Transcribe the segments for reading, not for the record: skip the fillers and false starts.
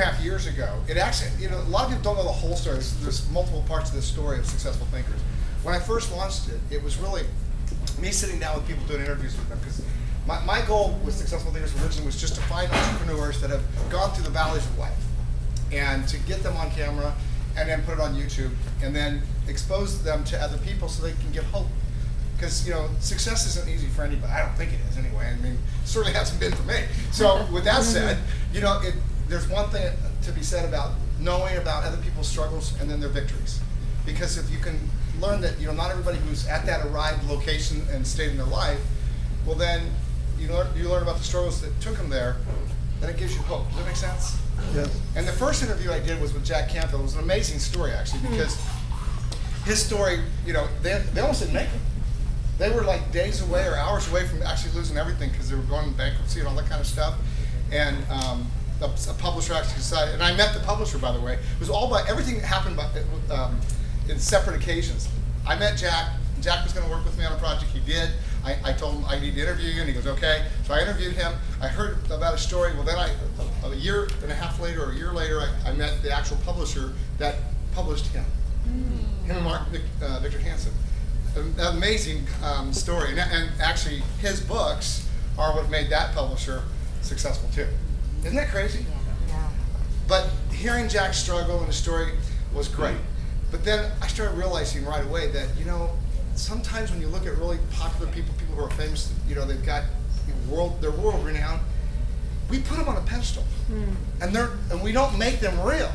2.5 years ago, it actually, a lot of people don't know the whole story. There's multiple parts of this story of Successful Thinkers. When I first launched it, it was really me sitting down with people doing interviews with them, because my goal with Successful Thinkers originally was just to find entrepreneurs that have gone through the valleys of life and to get them on camera and then put it on YouTube and then expose them to other people so they can give hope. Because success isn't easy for anybody. I don't think it is anyway. I mean, it certainly hasn't been for me. So with that said, there's one thing to be said about knowing about other people's struggles and then their victories. Because if you can learn that not everybody who's at that arrived location and state in their life, well then you learn about the struggles that took them there, then it gives you hope. Does that make sense? Yes. And the first interview I did was with Jack Canfield. It was an amazing story actually, because his story, they almost didn't make it. They were like days away or hours away from actually losing everything because they were going into bankruptcy and all that kind of stuff. And a publisher actually decided, and I met the publisher, by the way. It was all by, everything happened in separate occasions. I met Jack. Jack was going to work with me on a project. He did. I told him I need to interview you, and he goes, okay. So I interviewed him. I heard about his story. Well, then a year and a half later, or a year later, I met the actual publisher that published him. Him and Victor Hansen. An amazing story. And actually, his books are what made that publisher successful too. Isn't that crazy? Yeah. But hearing Jack's struggle and his story was great. But then I started realizing right away that, sometimes when you look at really popular people who are famous, they've got they're world renowned, we put them on a pedestal. And we don't make them real.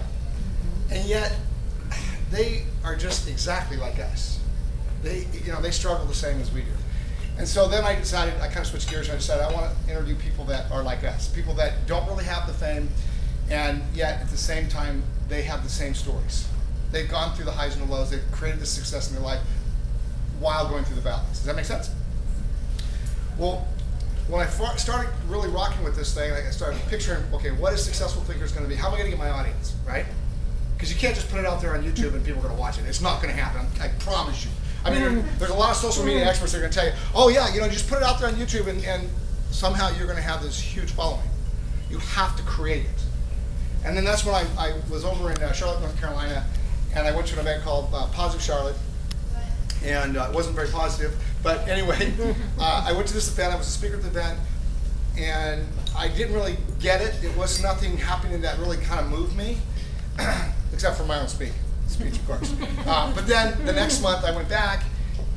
And yet they are just exactly like us. They struggle the same as we do. And so then I decided, I kind of switched gears and I decided I want to interview people that are like us, people that don't really have the fame, and yet at the same time, they have the same stories. They've gone through the highs and the lows, they've created the success in their life while going through the valleys. Does that make sense? Well, when I started really rocking with this thing, I started picturing, okay, what is Successful Thinkers going to be? How am I going to get my audience, right? Because you can't just put it out there on YouTube and people are going to watch it. It's not going to happen, I promise you. I mean, there's a lot of social media experts that are going to tell you, oh yeah, just put it out there on YouTube and somehow you're going to have this huge following. You have to create it. And then that's when I was over in Charlotte, North Carolina, and I went to an event called Positive Charlotte, and it wasn't very positive, but anyway, I went to this event. I was a speaker at the event, and I didn't really get it. It was nothing happening that really kind of moved me, except for my own speech, of course. But then the next month I went back,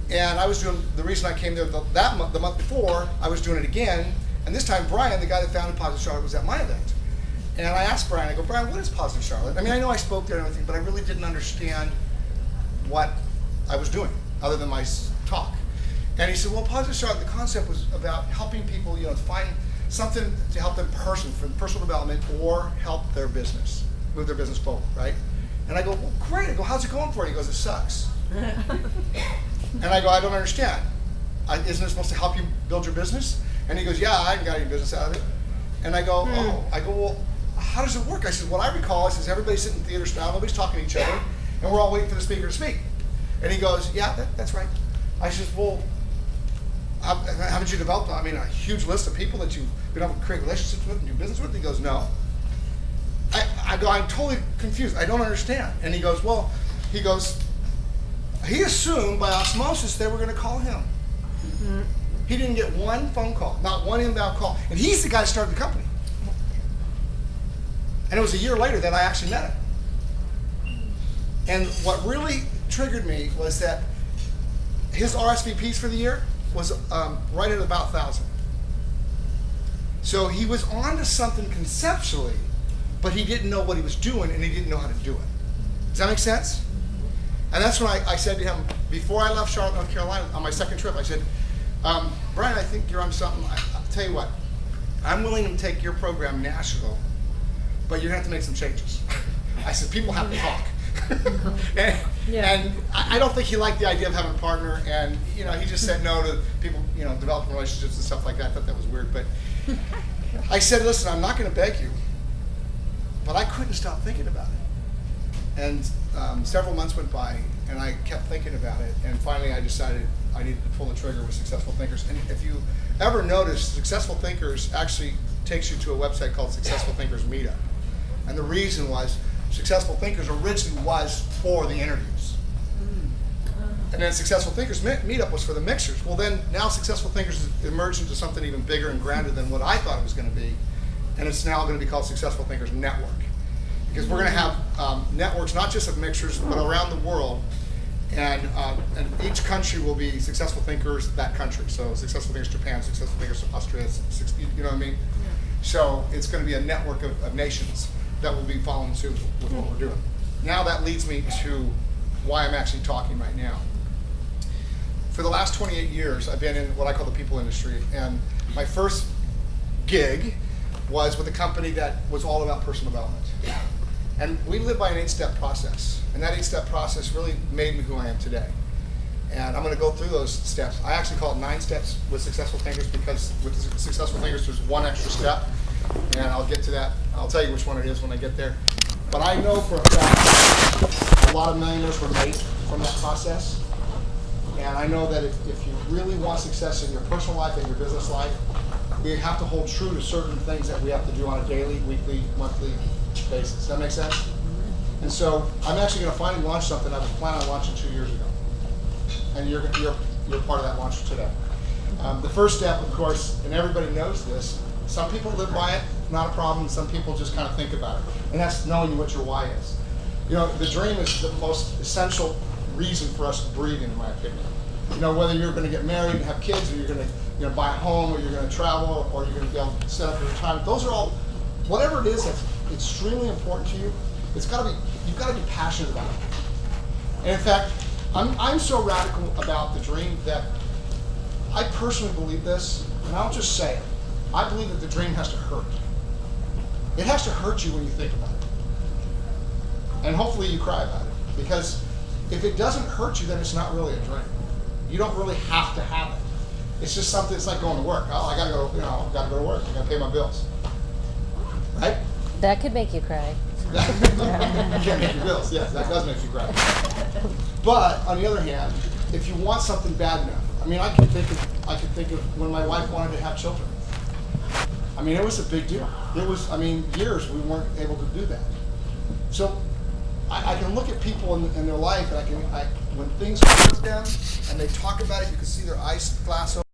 and I was doing, the reason I came there the month before, I was doing it again, and this time Brian, the guy that founded Positive Charlotte, was at my event. And I asked Brian, I go, Brian, what is Positive Charlotte? I mean, I know I spoke there and everything, but I really didn't understand what I was doing, other than my talk. And he said, well, Positive Charlotte, the concept was about helping people, to find something to help them for personal development or help their business, move their business forward, right? And I go, well, great. I go, how's it going for you? He goes, it sucks. And I go, I don't understand. Isn't it supposed to help you build your business? And he goes, yeah, I haven't got any business out of it. And I go, oh. I go, well, how does it work? I said, what I recall is everybody's sitting in theater style, nobody's talking to each other, and we're all waiting for the speaker to speak. And he goes, yeah, that's right. I said, well, haven't you developed, a huge list of people that you've been able to create relationships with and do business with? He goes, no. I go, I'm totally confused. I don't understand. And he goes, well, he assumed by osmosis they were going to call him. He didn't get one phone call, not one inbound call. And he's the guy that started the company. And it was a year later that I actually met him. And what really triggered me was that his RSVPs for the year was right at about 1,000. So he was on to something conceptually, but he didn't know what he was doing and he didn't know how to do it. Does that make sense? And that's when I said to him, before I left Charlotte, North Carolina, on my second trip, I said, Brian, I think you're on something. I'll tell you what, I'm willing to take your program national, but you're going to have to make some changes. I said, people have to talk. and I don't think he liked the idea of having a partner, and he just said no to people, developing relationships and stuff like that. I thought that was weird, but I said, listen, I'm not going to beg you, but I couldn't stop thinking about it. And several months went by, and I kept thinking about it, and finally I decided I needed to pull the trigger with Successful Thinkers. And if you ever notice, Successful Thinkers actually takes you to a website called Successful Thinkers Meetup. And the reason was Successful Thinkers originally was for the interviews. And then Successful Thinkers Meetup was for the mixers. Well, then now Successful Thinkers has emerged into something even bigger and grander than what I thought it was going to be. And it's now going to be called Successful Thinkers Network. Because we're going to have networks, not just of mixers, but around the world. And each country will be Successful Thinkers that country. So Successful Thinkers Japan, Successful Thinkers Austria, you know what I mean? Yeah. So it's going to be a network of nations that will be following suit with what we're doing. Now that leads me to why I'm actually talking right now. For the last 28 years, I've been in what I call the people industry. And my first gig was with a company that was all about personal development. And we live by an 8-step process. And that 8-step process really made me who I am today. And I'm going to go through those steps. I actually call it 9 steps with Successful Thinkers because with the Successful Thinkers, there's one extra step. And I'll get to that. I'll tell you which one it is when I get there. But I know for a fact a lot of millionaires were made from that process. And I know that if you really want success in your personal life and your business life, we have to hold true to certain things that we have to do on a daily, weekly, monthly basis. Does that make sense? And so I'm actually going to finally launch something I was planning on launching 2 years ago. And you're part of that launch today. The first step, of course, and everybody knows this, some people live by it, not a problem. Some people just kind of think about it. And that's knowing what your why is. You know, the dream is the most essential reason for us breathing, in my opinion. You know, whether you're going to get married and have kids, or you're going to buy a home, or you're going to travel, or you're going to be able to set up your retirement. Those are all, whatever it is that's extremely important to you, you've got to be passionate about it. And in fact, I'm so radical about the dream that I personally believe this, and I'll just say it. I believe that the dream has to hurt. It has to hurt you when you think about it. And hopefully you cry about it. Because if it doesn't hurt you, then it's not really a dream. You don't really have to have it. It's just something, it's like going to work. Oh, I gotta go, gotta go to work. I gotta pay my bills. Right? That could make you cry. You can't make your bills, yes, that does make you cry. But on the other hand, if you want something bad enough, I mean, I can think of when my wife wanted to have children. I mean, it was a big deal. It was, years we weren't able to do that. So I can look at people in their life, and when things hurt them and they talk about it, you can see their eyes glass over.